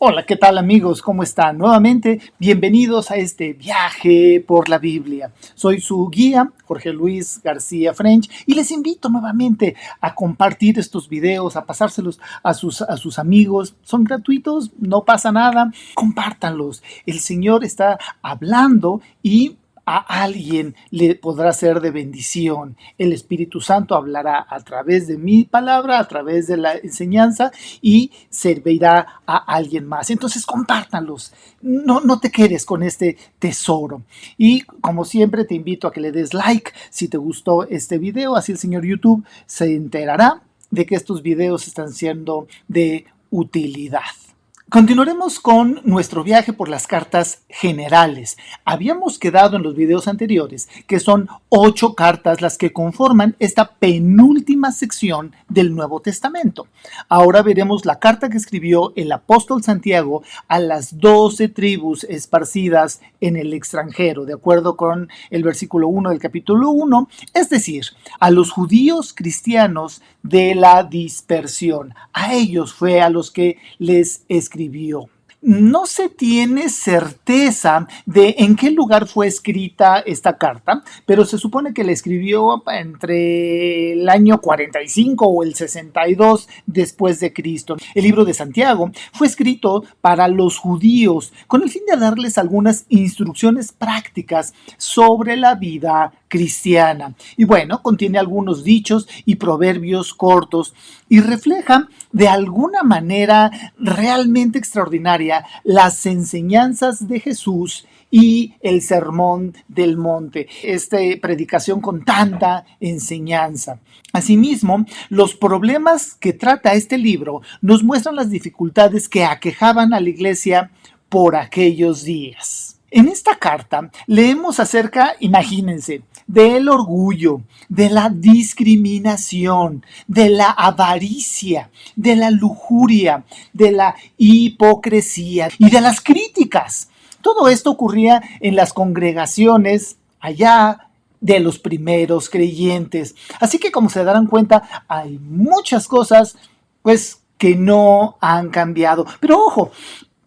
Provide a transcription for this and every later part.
Hola, ¿qué tal amigos? ¿Cómo están? Nuevamente, bienvenidos a este viaje por la Biblia. Soy su guía, Jorge Luis García French, y les invito nuevamente a compartir estos videos, a pasárselos a sus amigos. Son gratuitos, no pasa nada, compártanlos. El Señor está hablando y a alguien le podrá ser de bendición. El Espíritu Santo hablará a través de mi palabra, a través de la enseñanza y servirá a alguien más. Entonces compártanlos. No te quedes con este tesoro. Y como siempre te invito a que le des like si te gustó este video. Así el señor YouTube se enterará de que estos videos están siendo de utilidad. Continuaremos con nuestro viaje por las cartas generales. Habíamos quedado en los videos anteriores que son 8 cartas las que conforman esta penúltima sección del Nuevo Testamento. Ahora veremos la carta que escribió el apóstol Santiago a las 12 tribus esparcidas en el extranjero, de acuerdo con el versículo 1 del capítulo 1, es decir, a los judíos cristianos de la dispersión. A ellos fue a los que les escribió. No se tiene certeza de en qué lugar fue escrita esta carta, pero se supone que la escribió entre el año 45 o el 62 después de Cristo. El libro de Santiago fue escrito para los judíos con el fin de darles algunas instrucciones prácticas sobre la vida cristiana. Y bueno, contiene algunos dichos y proverbios cortos y refleja de alguna manera realmente extraordinaria las enseñanzas de Jesús y el sermón del monte, esta predicación con tanta enseñanza. Asimismo, los problemas que trata este libro nos muestran las dificultades que aquejaban a la iglesia por aquellos días. En esta carta leemos acerca, imagínense, del orgullo, de la discriminación, de la avaricia, de la lujuria, de la hipocresía y de las críticas. Todo esto ocurría en las congregaciones allá de los primeros creyentes. Así que, como se darán cuenta, hay muchas cosas, pues, que no han cambiado. Pero ojo,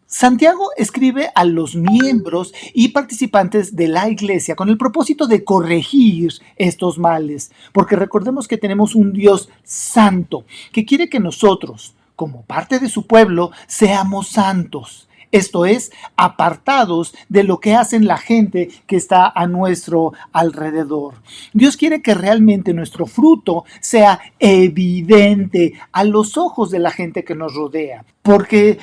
Santiago escribe a los miembros y participantes de la iglesia con el propósito de corregir estos males, porque recordemos que tenemos un Dios santo que quiere que nosotros, como parte de su pueblo, seamos santos. Esto es, apartados de lo que hacen la gente que está a nuestro alrededor. Dios quiere que realmente nuestro fruto sea evidente a los ojos de la gente que nos rodea, porque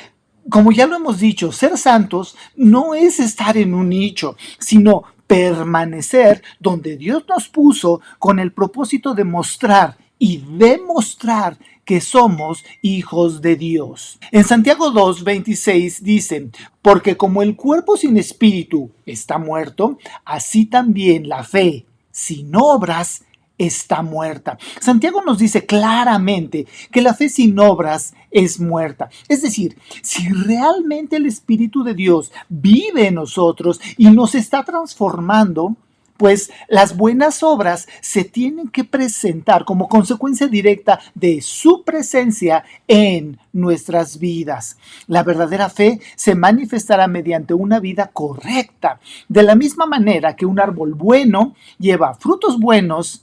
como ya lo hemos dicho, ser santos no es estar en un nicho, sino permanecer donde Dios nos puso con el propósito de mostrar y demostrar que somos hijos de Dios. En Santiago 2:26 dice, porque como el cuerpo sin espíritu está muerto, así también la fe sin obras está muerta. Santiago nos dice claramente que la fe sin obras es muerta. Es decir, si realmente el Espíritu de Dios vive en nosotros y nos está transformando, pues las buenas obras se tienen que presentar como consecuencia directa de su presencia en nuestras vidas. La verdadera fe se manifestará mediante una vida correcta, de la misma manera que un árbol bueno lleva frutos buenos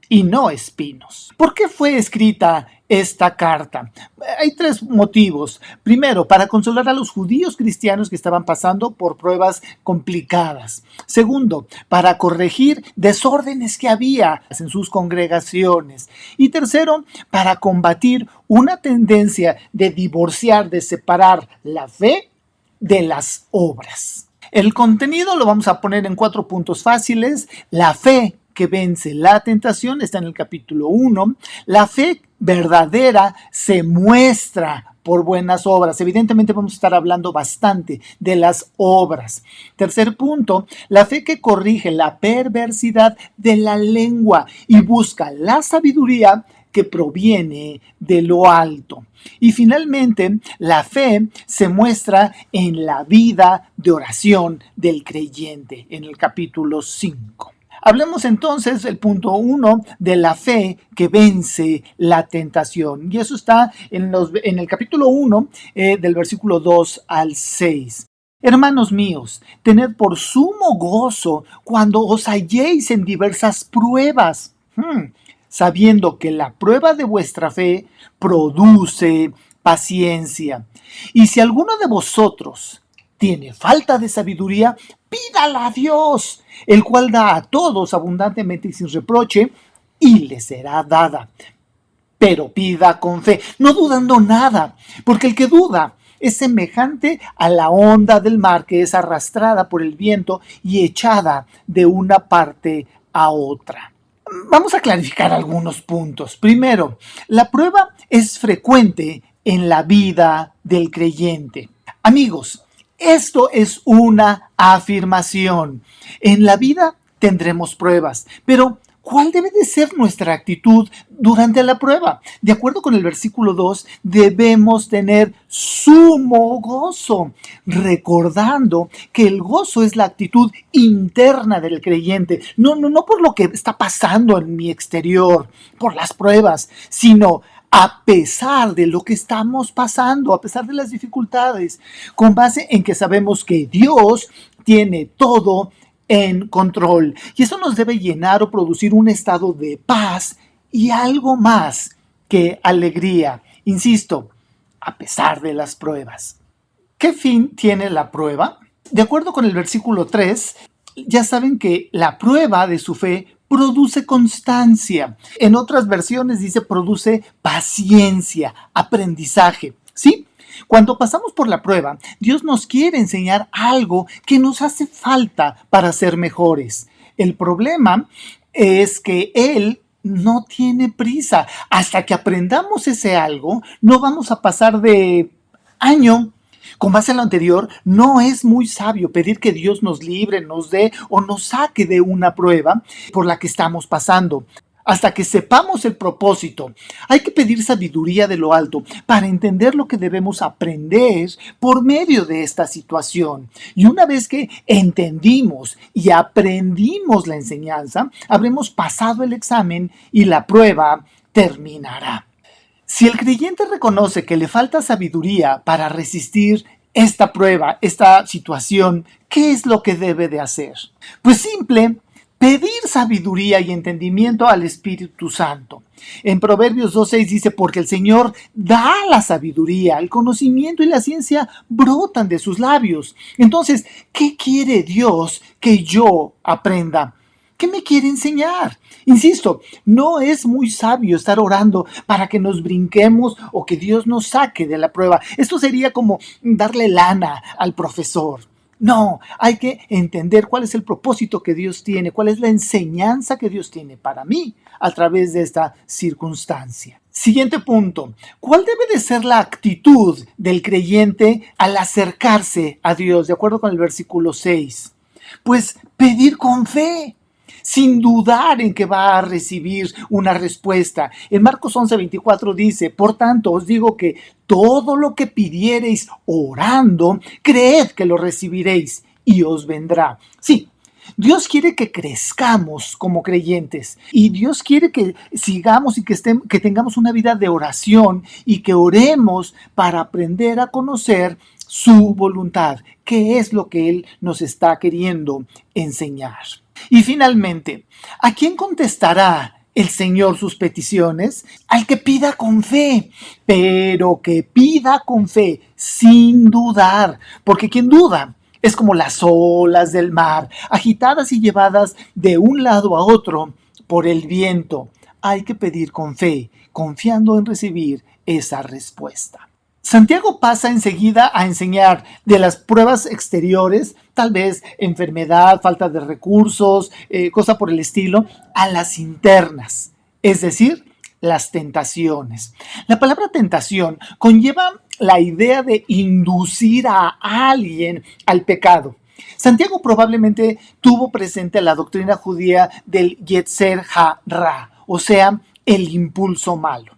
y no espinos. ¿Por qué fue escrita esta carta? Hay 3 motivos. Primero, para consolar a los judíos cristianos que estaban pasando por pruebas complicadas. Segundo, para corregir desórdenes que había en sus congregaciones. Y tercero, para combatir una tendencia de divorciar, de separar la fe de las obras. El contenido lo vamos a poner en 4 puntos fáciles. La fe que vence la tentación está en el capítulo 1. La fe verdadera se muestra por buenas obras. Evidentemente vamos a estar hablando bastante de las obras. Tercer punto, la fe que corrige la perversidad de la lengua y busca la sabiduría que proviene de lo alto. Y finalmente, la fe se muestra en la vida de oración del creyente, en el capítulo 5. Hablemos entonces del punto 1 de la fe que vence la tentación. Y eso está en el capítulo 1 del versículo 2 al 6. Hermanos míos, tened por sumo gozo cuando os halléis en diversas pruebas, sabiendo que la prueba de vuestra fe produce paciencia. Y si alguno de vosotros tiene falta de sabiduría, pídala a Dios, el cual da a todos abundantemente y sin reproche, y le será dada. Pero pida con fe, no dudando nada, porque el que duda es semejante a la onda del mar que es arrastrada por el viento y echada de una parte a otra. Vamos a clarificar algunos puntos. Primero, la prueba es frecuente en la vida del creyente. Amigos, esto es una afirmación. En la vida tendremos pruebas, pero ¿cuál debe de ser nuestra actitud durante la prueba? De acuerdo con el versículo 2, debemos tener sumo gozo, recordando que el gozo es la actitud interna del creyente, no por lo que está pasando en mi exterior, por las pruebas, sino a pesar de lo que estamos pasando, a pesar de las dificultades, con base en que sabemos que Dios tiene todo en control. Y eso nos debe llenar o producir un estado de paz y algo más que alegría. Insisto, a pesar de las pruebas. ¿Qué fin tiene la prueba? De acuerdo con el versículo 3, ya saben que la prueba de su fe produce constancia. En otras versiones dice produce paciencia, aprendizaje. ¿Sí? Cuando pasamos por la prueba, Dios nos quiere enseñar algo que nos hace falta para ser mejores. El problema es que Él no tiene prisa. Hasta que aprendamos ese algo, no vamos a pasar de año. Con base en lo anterior, no es muy sabio pedir que Dios nos libre, nos dé o nos saque de una prueba por la que estamos pasando. Hasta que sepamos el propósito, hay que pedir sabiduría de lo alto para entender lo que debemos aprender por medio de esta situación. Y una vez que entendimos y aprendimos la enseñanza, habremos pasado el examen y la prueba terminará. Si el creyente reconoce que le falta sabiduría para resistir esta prueba, esta situación, ¿qué es lo que debe de hacer? Pues simple, pedir sabiduría y entendimiento al Espíritu Santo. En Proverbios 2:6 dice, porque el Señor da la sabiduría, el conocimiento y la ciencia brotan de sus labios. Entonces, ¿qué quiere Dios que yo aprenda? ¿Qué me quiere enseñar? Insisto, no es muy sabio estar orando para que nos brinquemos o que Dios nos saque de la prueba. Esto sería como darle lana al profesor. No, hay que entender cuál es el propósito que Dios tiene, cuál es la enseñanza que Dios tiene para mí a través de esta circunstancia. Siguiente punto, ¿cuál debe de ser la actitud del creyente al acercarse a Dios? De acuerdo con el versículo 6. Pues pedir con fe, sin dudar en que va a recibir una respuesta. En Marcos 11:24 dice, por tanto os digo que todo lo que pidiereis orando, creed que lo recibiréis y os vendrá. Sí, Dios quiere que crezcamos como creyentes y Dios quiere que sigamos y que tengamos una vida de oración y que oremos para aprender a conocer su voluntad, qué es lo que Él nos está queriendo enseñar. Y finalmente, ¿a quién contestará el Señor sus peticiones? Al que pida con fe, pero que pida con fe, sin dudar, porque quien duda es como las olas del mar, agitadas y llevadas de un lado a otro por el viento. Hay que pedir con fe, confiando en recibir esa respuesta. Santiago pasa enseguida a enseñar de las pruebas exteriores, tal vez enfermedad, falta de recursos, cosa por el estilo, a las internas, es decir, las tentaciones. La palabra tentación conlleva la idea de inducir a alguien al pecado. Santiago probablemente tuvo presente la doctrina judía del Yetzer ha-ra, o sea, el impulso malo.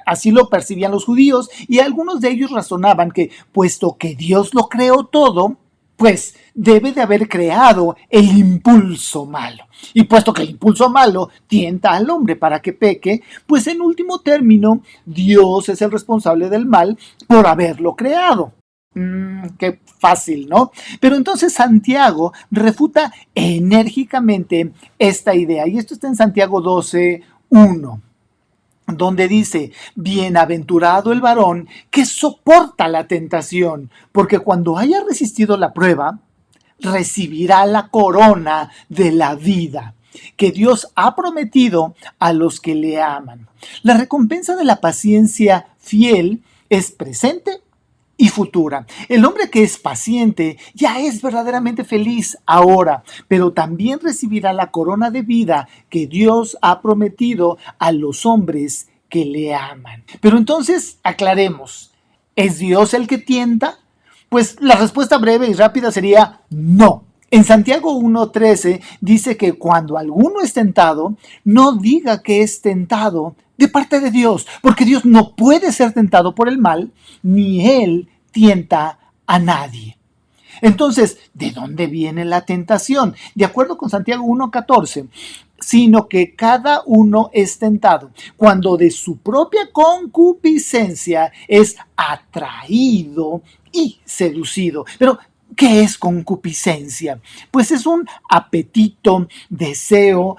Así lo percibían los judíos y algunos de ellos razonaban que, puesto que Dios lo creó todo, pues debe de haber creado el impulso malo. Y puesto que el impulso malo tienta al hombre para que peque, pues en último término, Dios es el responsable del mal por haberlo creado. Qué fácil, ¿no? Pero entonces Santiago refuta enérgicamente esta idea. Y esto está en Santiago 12:1, donde dice: bienaventurado el varón que soporta la tentación, porque cuando haya resistido la prueba, recibirá la corona de la vida que Dios ha prometido a los que le aman. La recompensa de la paciencia fiel es presente y futura. El hombre que es paciente ya es verdaderamente feliz ahora, pero también recibirá la corona de vida que Dios ha prometido a los hombres que le aman. Pero entonces aclaremos, ¿es Dios el que tienta? Pues la respuesta breve y rápida sería no. En Santiago 1:13 dice que cuando alguno es tentado, no diga que es tentado de parte de Dios, porque Dios no puede ser tentado por el mal, ni Él tienta a nadie. Entonces, ¿de dónde viene la tentación? De acuerdo con Santiago 1:14, sino que cada uno es tentado cuando de su propia concupiscencia es atraído y seducido. Pero, ¿qué es concupiscencia? Pues es un apetito, deseo,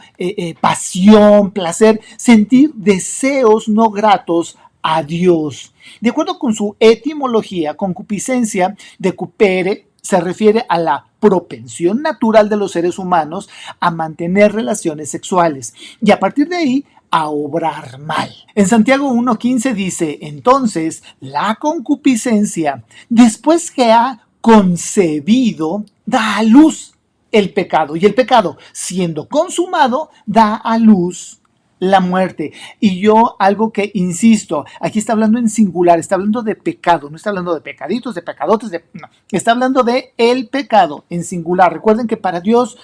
pasión, placer, sentir deseos no gratos a Dios. De acuerdo con su etimología, concupiscencia de cupere se refiere a la propensión natural de los seres humanos a mantener relaciones sexuales y a partir de ahí a obrar mal. En Santiago 1:15 dice: entonces la concupiscencia, después que ha concebido, da a luz el pecado, y el pecado, siendo consumado, da a luz la muerte. Y yo algo que insisto, aquí está hablando en singular, está hablando de pecado, no está hablando de pecaditos, de pecadotes, no, está hablando de el pecado en singular. Recuerden que para Dios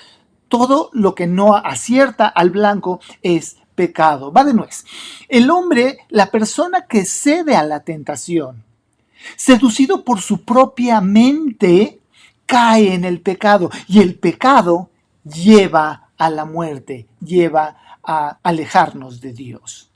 todo lo que no acierta al blanco es pecado, va de nuez. El hombre, la persona que cede a la tentación, seducido por su propia mente, cae en el pecado, y el pecado lleva a la muerte, lleva a alejarnos de Dios.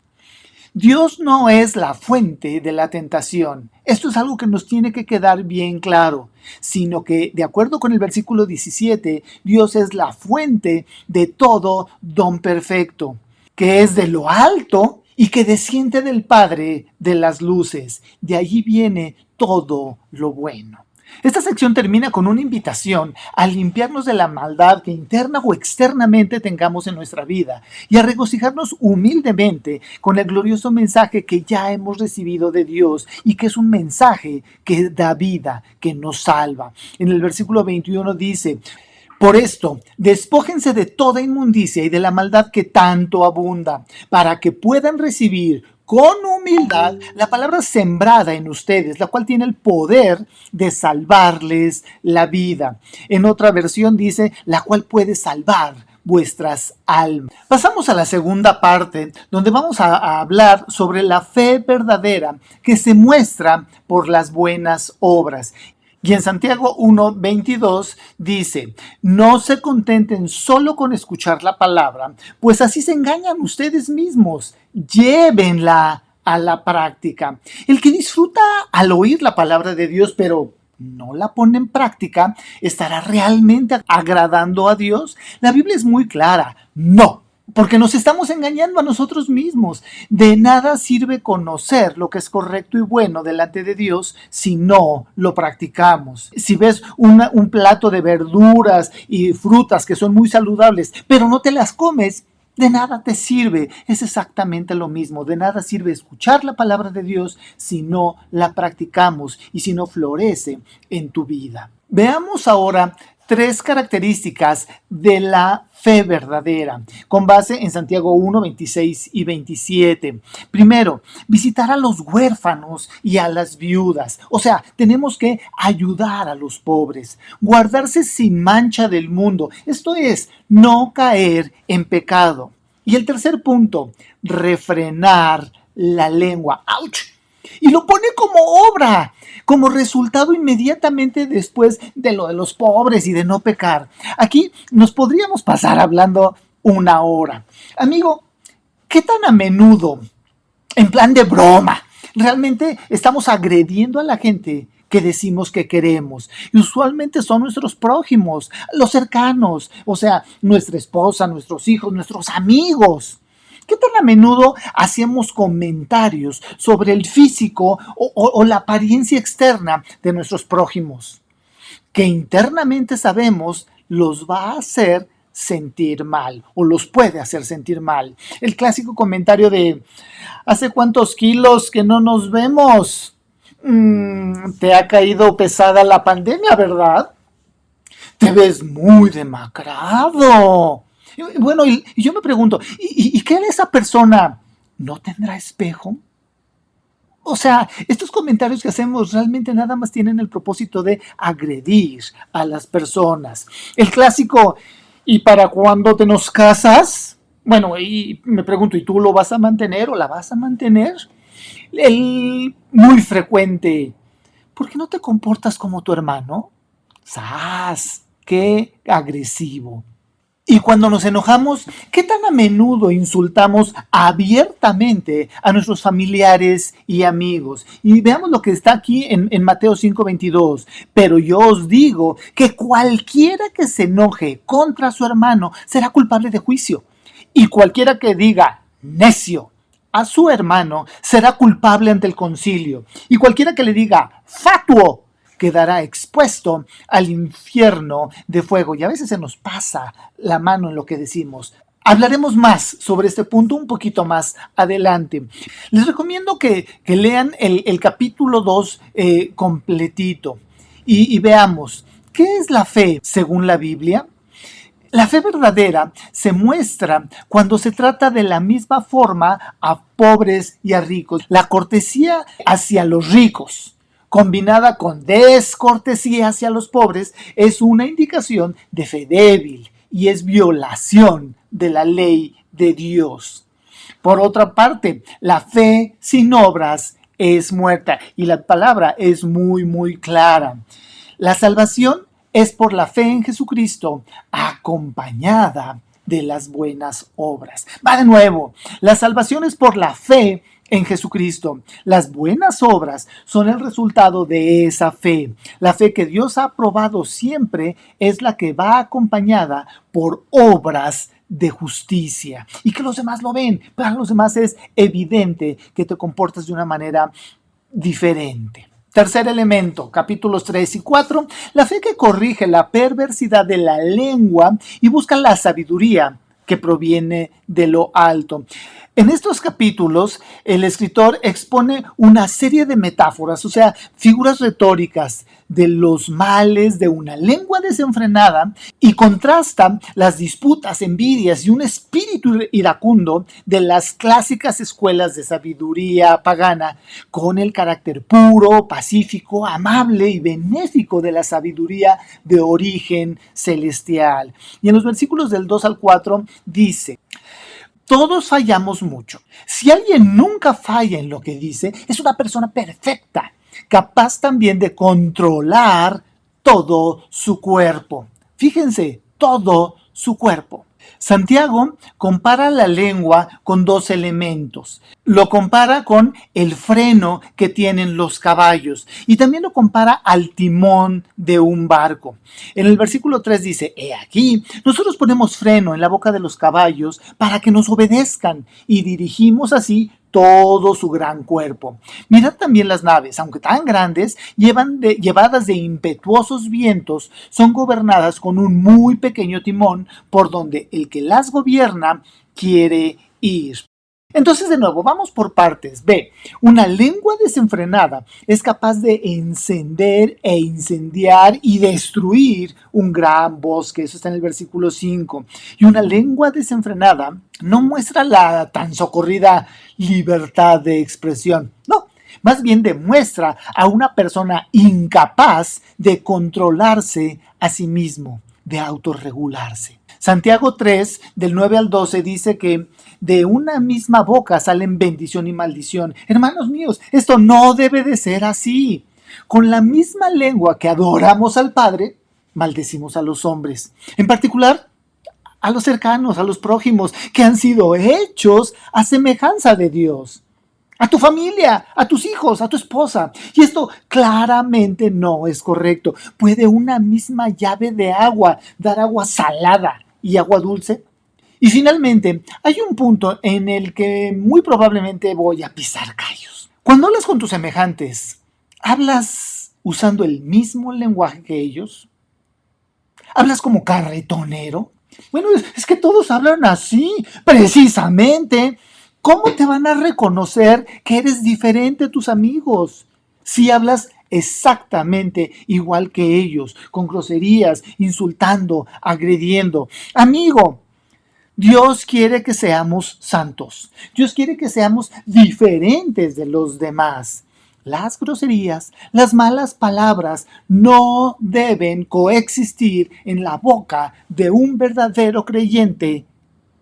Dios no es la fuente de la tentación. Esto es algo que nos tiene que quedar bien claro, sino que, de acuerdo con el versículo 17, Dios es la fuente de todo don perfecto, que es de lo alto y que desciende del Padre de las luces. De allí viene todo lo bueno. Esta sección termina con una invitación a limpiarnos de la maldad que interna o externamente tengamos en nuestra vida y a regocijarnos humildemente con el glorioso mensaje que ya hemos recibido de Dios y que es un mensaje que da vida, que nos salva. En el versículo 21 dice: por esto, despójense de toda inmundicia y de la maldad que tanto abunda, para que puedan recibir con humildad la palabra sembrada en ustedes, la cual tiene el poder de salvarles la vida. En otra versión dice, la cual puede salvar vuestras almas. Pasamos a la segunda parte, donde vamos a hablar sobre la fe verdadera que se muestra por las buenas obras. Y en Santiago 1:22 dice: no se contenten solo con escuchar la palabra, pues así se engañan ustedes mismos. Llévenla a la práctica. El que disfruta al oír la palabra de Dios, pero no la pone en práctica, ¿estará realmente agradando a Dios? La Biblia es muy clara: no. Porque nos estamos engañando a nosotros mismos. De nada sirve conocer lo que es correcto y bueno delante de Dios si no lo practicamos. Si ves un plato de verduras y frutas que son muy saludables, pero no te las comes, de nada te sirve. Es exactamente lo mismo. De nada sirve escuchar la palabra de Dios si no la practicamos y si no florece en tu vida. Veamos ahora 3 características de la fe verdadera, con base en Santiago 1, 26 y 27. Primero, visitar a los huérfanos y a las viudas. O sea, tenemos que ayudar a los pobres, guardarse sin mancha del mundo. Esto es, no caer en pecado. Y el tercer punto, refrenar la lengua. ¡Auch! y lo pone como obra, como resultado inmediatamente después de lo de los pobres y de no pecar. Aquí nos podríamos pasar hablando una hora. Amigo, ¿qué tan a menudo, en plan de broma, realmente estamos agrediendo a la gente que decimos que queremos? Y usualmente son nuestros prójimos, los cercanos, o sea, nuestra esposa, nuestros hijos, nuestros amigos. ¿Qué tan a menudo hacemos comentarios sobre el físico o la apariencia externa de nuestros prójimos, que internamente sabemos los va a hacer sentir mal o los puede hacer sentir mal? El clásico comentario de ¿hace cuántos kilos que no nos vemos? Te ha caído pesada la pandemia, ¿verdad? Te ves muy demacrado. Bueno, y yo me pregunto, ¿y qué esa persona no tendrá espejo? O sea, estos comentarios que hacemos realmente nada más tienen el propósito de agredir a las personas. El clásico, ¿y para cuándo te nos casas? Bueno, y me pregunto, ¿y tú lo vas a mantener o la vas a mantener? El muy frecuente, ¿por qué no te comportas como tu hermano? ¡Sas! ¡Qué agresivo! Y cuando nos enojamos, ¿qué tan a menudo insultamos abiertamente a nuestros familiares y amigos? Y veamos lo que está aquí en Mateo 5:22. Pero yo os digo que cualquiera que se enoje contra su hermano será culpable de juicio. Y cualquiera que diga necio a su hermano será culpable ante el concilio. Y cualquiera que le diga fatuo quedará expuesto al infierno de fuego. Y a veces se nos pasa la mano en lo que decimos. Hablaremos más sobre este punto un poquito más adelante. Les recomiendo que lean el capítulo 2 completito y veamos, ¿qué es la fe según la Biblia? La fe verdadera se muestra cuando se trata de la misma forma a pobres y a ricos. La cortesía hacia los ricos, combinada con descortesía hacia los pobres, es una indicación de fe débil y es violación de la ley de Dios. Por otra parte, la fe sin obras es muerta y la palabra es muy clara. La salvación es por la fe en Jesucristo acompañada de las buenas obras. Va de nuevo, la salvación es por la fe en Jesucristo. Las buenas obras son el resultado de esa fe. La fe que Dios ha aprobado siempre es la que va acompañada por obras de justicia y que los demás lo ven. Para los demás es evidente que te comportas de una manera diferente. Tercer elemento, capítulos 3 y 4, la fe que corrige la perversidad de la lengua y busca la sabiduría que proviene de lo alto. En estos capítulos, el escritor expone una serie de metáforas, o sea, figuras retóricas de los males de una lengua desenfrenada y contrasta las disputas, envidias y un espíritu iracundo de las clásicas escuelas de sabiduría pagana con el carácter puro, pacífico, amable y benéfico de la sabiduría de origen celestial. Y en los versículos del 2 al 4 dice: todos fallamos mucho. Si alguien nunca falla en lo que dice, es una persona perfecta, capaz también de controlar todo su cuerpo. Fíjense, todo su cuerpo. Santiago compara la lengua con dos elementos. Lo compara con el freno que tienen los caballos y también lo compara al timón de un barco. En el versículo 3 dice: he aquí, nosotros ponemos freno en la boca de los caballos para que nos obedezcan y dirigimos así todo su gran cuerpo. Mirad también las naves, aunque tan grandes, llevadas de impetuosos vientos, son gobernadas con un muy pequeño timón por donde el que las gobierna quiere ir. Entonces, de nuevo, vamos por partes. B. Una lengua desenfrenada es capaz de encender e incendiar y destruir un gran bosque. Eso está en el versículo 5. Y una lengua desenfrenada no muestra la tan socorrida libertad de expresión. No, más bien demuestra a una persona incapaz de controlarse a sí mismo, de autorregularse. Santiago 3, del 9 al 12, dice que de una misma boca salen bendición y maldición. Hermanos míos, esto no debe de ser así. Con la misma lengua que adoramos al Padre, maldecimos a los hombres. En particular, a los cercanos, a los prójimos, que han sido hechos a semejanza de Dios. A tu familia, a tus hijos, a tu esposa. Y esto claramente no es correcto. ¿Puede una misma llave de agua dar agua salada y agua dulce? Y finalmente, hay un punto en el que muy probablemente voy a pisar callos. Cuando hablas con tus semejantes, ¿hablas usando el mismo lenguaje que ellos? ¿Hablas como carretonero? Bueno, es que todos hablan así, precisamente. ¿Cómo te van a reconocer que eres diferente a tus amigos si hablas exactamente igual que ellos, con groserías, insultando, agrediendo? Amigo, Dios quiere que seamos santos. Dios quiere que seamos diferentes de los demás. Las groserías, las malas palabras no deben coexistir en la boca de un verdadero creyente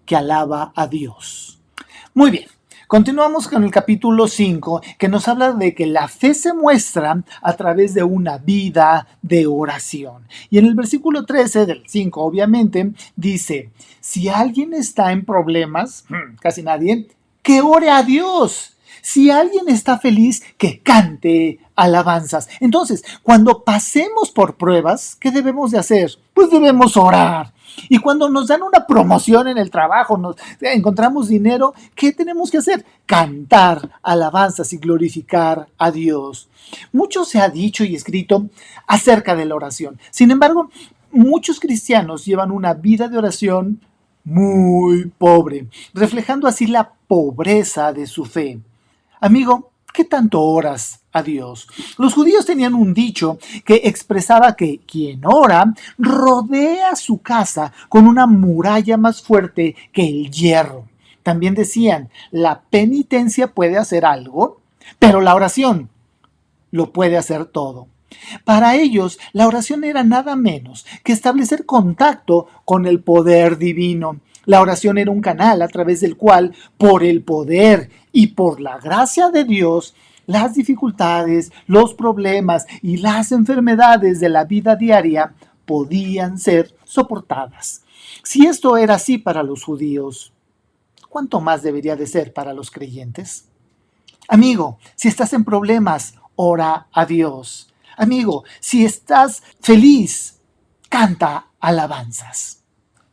que alaba a Dios. Muy bien, continuamos con el capítulo 5, que nos habla de que la fe se muestra a través de una vida de oración. Y en el versículo 13 del 5, obviamente, dice, si alguien está en problemas, casi nadie, que ore a Dios. Si alguien está feliz, que cante alabanzas. Entonces, cuando pasemos por pruebas, ¿qué debemos de hacer? Pues debemos orar. Y cuando nos dan una promoción en el trabajo, encontramos dinero, ¿qué tenemos que hacer? Cantar alabanzas y glorificar a Dios. Mucho se ha dicho y escrito acerca de la oración. Sin embargo, muchos cristianos llevan una vida de oración muy pobre, reflejando así la pobreza de su fe. Amigo, ¿qué tanto oras a Dios? Los judíos tenían un dicho que expresaba que quien ora rodea su casa con una muralla más fuerte que el hierro. También decían, la penitencia puede hacer algo, pero la oración lo puede hacer todo. Para ellos, la oración era nada menos que establecer contacto con el poder divino. La oración era un canal a través del cual, por el poder y por la gracia de Dios, las dificultades, los problemas y las enfermedades de la vida diaria podían ser soportadas. Si esto era así para los judíos, ¿cuánto más debería de ser para los creyentes? Amigo, si estás en problemas, ora a Dios. Amigo, si estás feliz, canta alabanzas.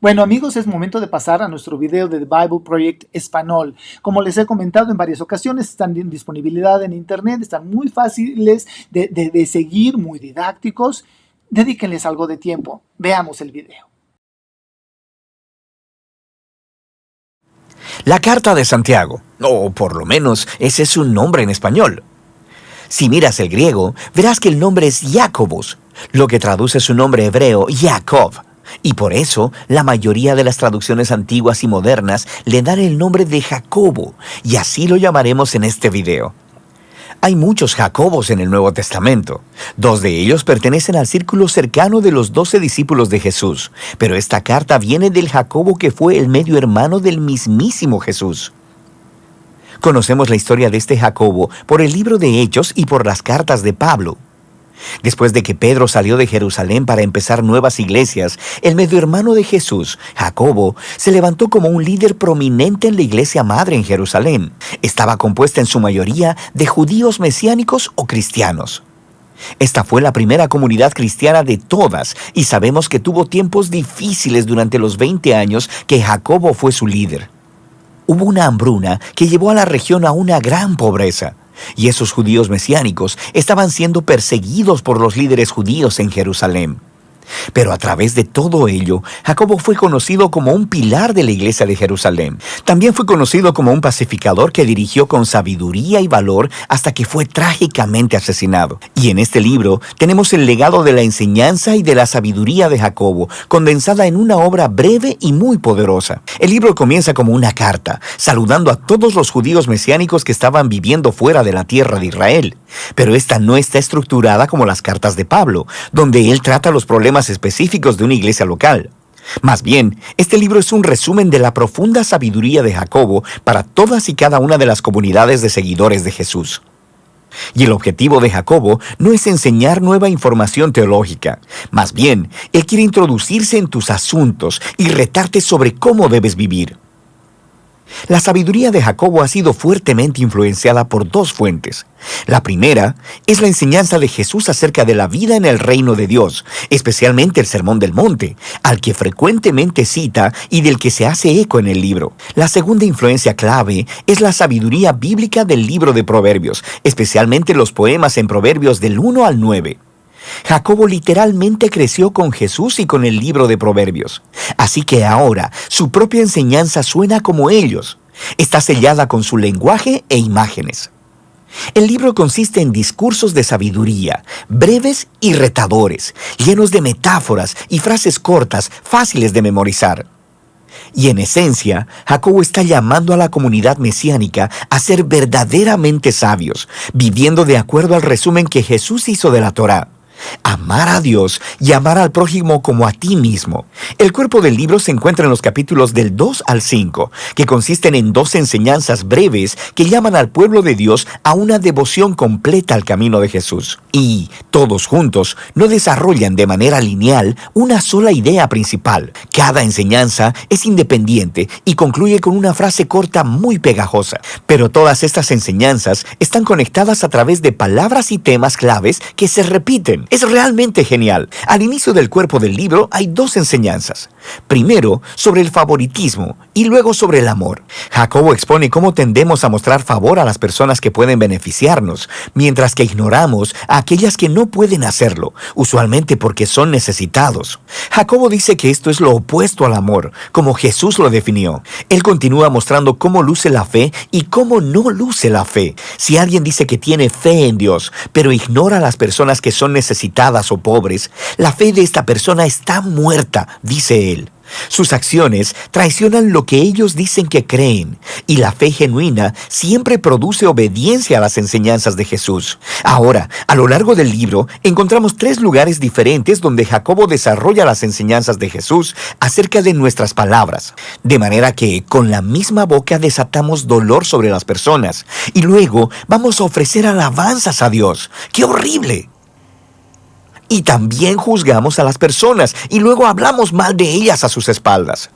Bueno amigos, es momento de pasar a nuestro video de The Bible Project Español. Como les he comentado en varias ocasiones, están en disponibilidad en internet, están muy fáciles de seguir, muy didácticos. Dedíquenles algo de tiempo. Veamos el video. La Carta de Santiago, o por lo menos ese es su nombre en español. Si miras el griego, verás que el nombre es Jacobos, lo que traduce su nombre hebreo Jacob. Y por eso, la mayoría de las traducciones antiguas y modernas le dan el nombre de Jacobo, y así lo llamaremos en este video. Hay muchos Jacobos en el Nuevo Testamento. 2 de ellos pertenecen al círculo cercano de los 12 discípulos de Jesús, pero esta carta viene del Jacobo que fue el medio hermano del mismísimo Jesús. Conocemos la historia de este Jacobo por el libro de Hechos y por las cartas de Pablo. Después de que Pedro salió de Jerusalén para empezar nuevas iglesias, el medio hermano de Jesús, Jacobo, se levantó como un líder prominente en la iglesia madre en Jerusalén. Estaba compuesta en su mayoría de judíos mesiánicos o cristianos. Esta fue la primera comunidad cristiana de todas y sabemos que tuvo tiempos difíciles durante los 20 años que Jacobo fue su líder. Hubo una hambruna que llevó a la región a una gran pobreza. Y esos judíos mesiánicos estaban siendo perseguidos por los líderes judíos en Jerusalén. Pero a través de todo ello, Jacobo fue conocido como un pilar de la iglesia de Jerusalén. También fue conocido como un pacificador que dirigió con sabiduría y valor hasta que fue trágicamente asesinado. Y en este libro tenemos el legado de la enseñanza y de la sabiduría de Jacobo, condensada en una obra breve y muy poderosa. El libro comienza como una carta, saludando a todos los judíos mesiánicos que estaban viviendo fuera de la tierra de Israel. Pero esta no está estructurada como las cartas de Pablo, donde él trata los problemas específicos de una iglesia local. Más bien, este libro es un resumen de la profunda sabiduría de Jacobo para todas y cada una de las comunidades de seguidores de Jesús. Y el objetivo de Jacobo no es enseñar nueva información teológica. Más bien, él quiere introducirse en tus asuntos y retarte sobre cómo debes vivir. La sabiduría de Jacobo ha sido fuertemente influenciada por dos fuentes. La primera es la enseñanza de Jesús acerca de la vida en el reino de Dios, especialmente el Sermón del Monte, al que frecuentemente cita y del que se hace eco en el libro. La segunda influencia clave es la sabiduría bíblica del libro de Proverbios, especialmente los poemas en Proverbios del 1 al 9. Jacobo literalmente creció con Jesús y con el libro de Proverbios. Así que ahora su propia enseñanza suena como ellos. Está sellada con su lenguaje e imágenes. El libro consiste en discursos de sabiduría, breves y retadores, llenos de metáforas y frases cortas, fáciles de memorizar. Y en esencia, Jacobo está llamando a la comunidad mesiánica a ser verdaderamente sabios, viviendo de acuerdo al resumen que Jesús hizo de la Torá. Amar a Dios y amar al prójimo como a ti mismo. El cuerpo del libro se encuentra en los capítulos del 2 al 5, que consisten en dos enseñanzas breves que llaman al pueblo de Dios a una devoción completa al camino de Jesús. Y, todos juntos, no desarrollan de manera lineal una sola idea principal. Cada enseñanza es independiente y concluye con una frase corta muy pegajosa. Pero todas estas enseñanzas están conectadas a través de palabras y temas claves que se repiten. Es realmente genial. Al inicio del cuerpo del libro hay dos enseñanzas. Primero, sobre el favoritismo y luego sobre el amor. Jacobo expone cómo tendemos a mostrar favor a las personas que pueden beneficiarnos, mientras que ignoramos a aquellas que no pueden hacerlo, usualmente porque son necesitados. Jacobo dice que esto es lo opuesto al amor, como Jesús lo definió. Él continúa mostrando cómo luce la fe y cómo no luce la fe. Si alguien dice que tiene fe en Dios, pero ignora a las personas que son necesitadas o pobres, la fe de esta persona está muerta, dice él. Sus acciones traicionan lo que ellos dicen que creen, y la fe genuina siempre produce obediencia a las enseñanzas de Jesús. Ahora, a lo largo del libro, encontramos 3 lugares diferentes donde Jacobo desarrolla las enseñanzas de Jesús acerca de nuestras palabras, de manera que con la misma boca desatamos dolor sobre las personas, y luego vamos a ofrecer alabanzas a Dios. ¡Qué horrible! Y también juzgamos a las personas y luego hablamos mal de ellas a sus espaldas.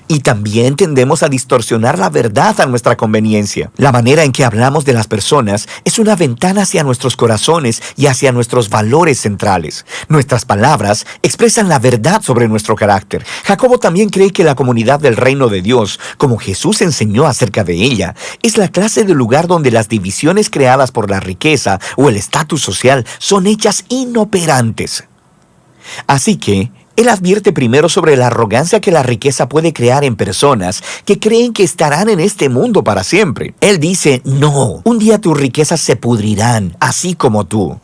Y también tendemos a distorsionar la verdad a nuestra conveniencia. La manera en que hablamos de las personas es una ventana hacia nuestros corazones y hacia nuestros valores centrales. Nuestras palabras expresan la verdad sobre nuestro carácter. Jacobo también cree que la comunidad del reino de Dios, como Jesús enseñó acerca de ella, es la clase de lugar donde las divisiones creadas por la riqueza o el estatus social son hechas inoperantes. Así que, él advierte primero sobre la arrogancia que la riqueza puede crear en personas que creen que estarán en este mundo para siempre. Él dice, no, un día tus riquezas se pudrirán, así como tú.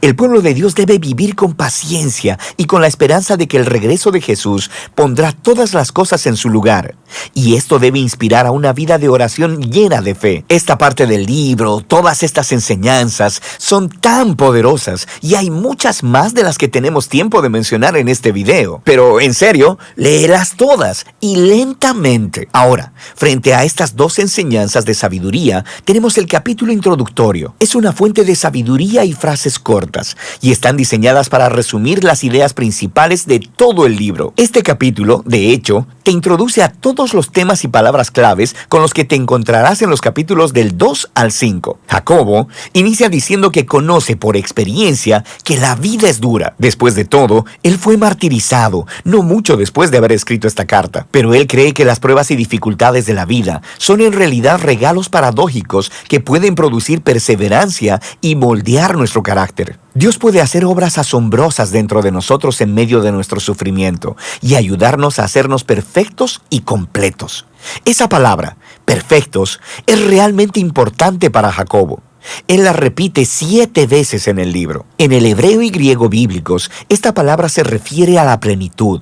El pueblo de Dios debe vivir con paciencia y con la esperanza de que el regreso de Jesús pondrá todas las cosas en su lugar. Y esto debe inspirar a una vida de oración llena de fe. Esta parte del libro, todas estas enseñanzas, son tan poderosas y hay muchas más de las que tenemos tiempo de mencionar en este video. Pero, en serio, léelas todas y lentamente. Ahora, frente a estas 2 enseñanzas de sabiduría, tenemos el capítulo introductorio. Es una fuente de sabiduría y frases cortas, y están diseñadas para resumir las ideas principales de todo el libro. Este capítulo, de hecho, te introduce a todos los temas y palabras claves con los que te encontrarás en los capítulos del 2 al 5. Jacobo inicia diciendo que conoce por experiencia que la vida es dura. Después de todo, él fue martirizado, no mucho después de haber escrito esta carta. Pero él cree que las pruebas y dificultades de la vida son en realidad regalos paradójicos que pueden producir perseverancia y moldear nuestro carácter. Dios puede hacer obras asombrosas dentro de nosotros en medio de nuestro sufrimiento y ayudarnos a hacernos perfectos y completos. Esa palabra, perfectos, es realmente importante para Jacobo. Él la repite 7 veces en el libro. En el hebreo y griego bíblicos, esta palabra se refiere a la plenitud.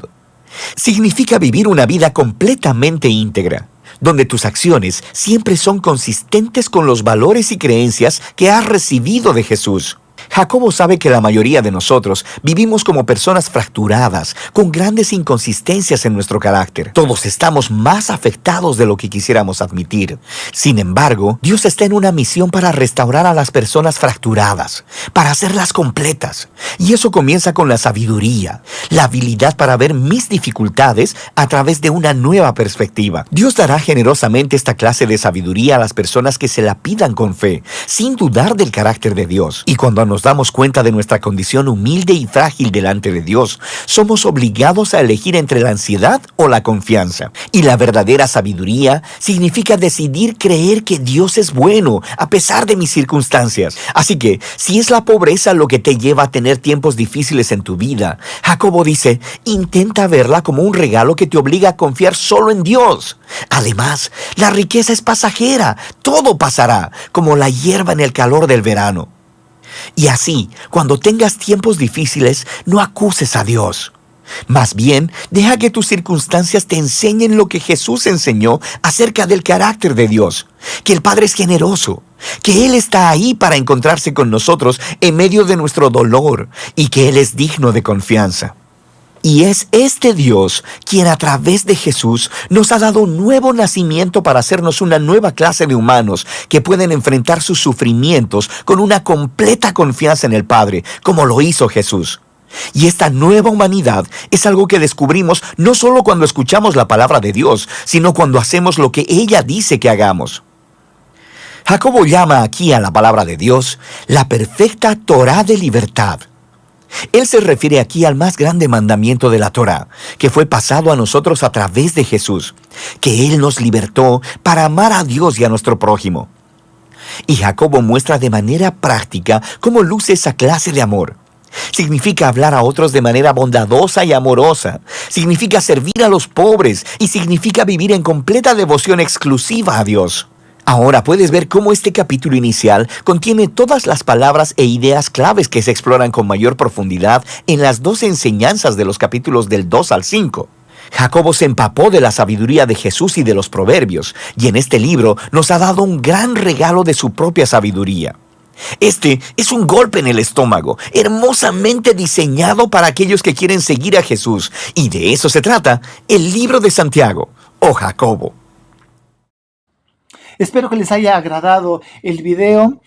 Significa vivir una vida completamente íntegra, donde tus acciones siempre son consistentes con los valores y creencias que has recibido de Jesús. Jacobo sabe que la mayoría de nosotros vivimos como personas fracturadas, con grandes inconsistencias en nuestro carácter. Todos estamos más afectados de lo que quisiéramos admitir. Sin embargo, Dios está en una misión para restaurar a las personas fracturadas, para hacerlas completas. Y eso comienza con la sabiduría, la habilidad para ver mis dificultades a través de una nueva perspectiva. Dios dará generosamente esta clase de sabiduría a las personas que se la pidan con fe, sin dudar del carácter de Dios. Y cuando nos damos cuenta de nuestra condición humilde y frágil delante de Dios, somos obligados a elegir entre la ansiedad o la confianza. Y la verdadera sabiduría significa decidir creer que Dios es bueno a pesar de mis circunstancias. Así que, si es la pobreza lo que te lleva a tener tiempos difíciles en tu vida, Jacobo dice, intenta verla como un regalo que te obliga a confiar solo en Dios. Además, la riqueza es pasajera, todo pasará, como la hierba en el calor del verano. Y así, cuando tengas tiempos difíciles, no acuses a Dios. Más bien, deja que tus circunstancias te enseñen lo que Jesús enseñó acerca del carácter de Dios, que el Padre es generoso, que Él está ahí para encontrarse con nosotros en medio de nuestro dolor y que Él es digno de confianza. Y es este Dios quien a través de Jesús nos ha dado un nuevo nacimiento para hacernos una nueva clase de humanos que pueden enfrentar sus sufrimientos con una completa confianza en el Padre, como lo hizo Jesús. Y esta nueva humanidad es algo que descubrimos no solo cuando escuchamos la palabra de Dios, sino cuando hacemos lo que ella dice que hagamos. Jacobo llama aquí a la palabra de Dios la perfecta Torá de libertad. Él se refiere aquí al más grande mandamiento de la Torá, que fue pasado a nosotros a través de Jesús, que Él nos libertó para amar a Dios y a nuestro prójimo. Y Jacobo muestra de manera práctica cómo luce esa clase de amor. Significa hablar a otros de manera bondadosa y amorosa. Significa servir a los pobres y significa vivir en completa devoción exclusiva a Dios. Ahora puedes ver cómo este capítulo inicial contiene todas las palabras e ideas claves que se exploran con mayor profundidad en las 12 enseñanzas de los capítulos del 2 al 5. Jacobo se empapó de la sabiduría de Jesús y de los proverbios, y en este libro nos ha dado un gran regalo de su propia sabiduría. Este es un golpe en el estómago, hermosamente diseñado para aquellos que quieren seguir a Jesús, y de eso se trata el libro de Santiago, o Jacobo. Espero que les haya agradado el video.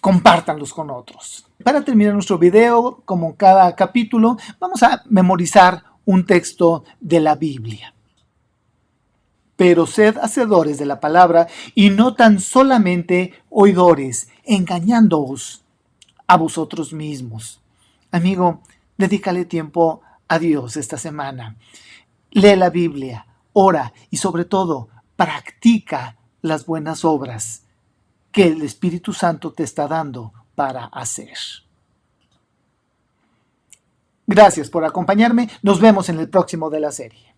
Compártanlos con otros. Para terminar nuestro video, como cada capítulo, vamos a memorizar un texto de la Biblia. Pero sed hacedores de la palabra y no tan solamente oidores, engañándoos a vosotros mismos. Amigo, dedícale tiempo a Dios esta semana. Lee la Biblia, ora y sobre todo, practica las buenas obras que el Espíritu Santo te está dando para hacer. Gracias por acompañarme. Nos vemos en el próximo de la serie.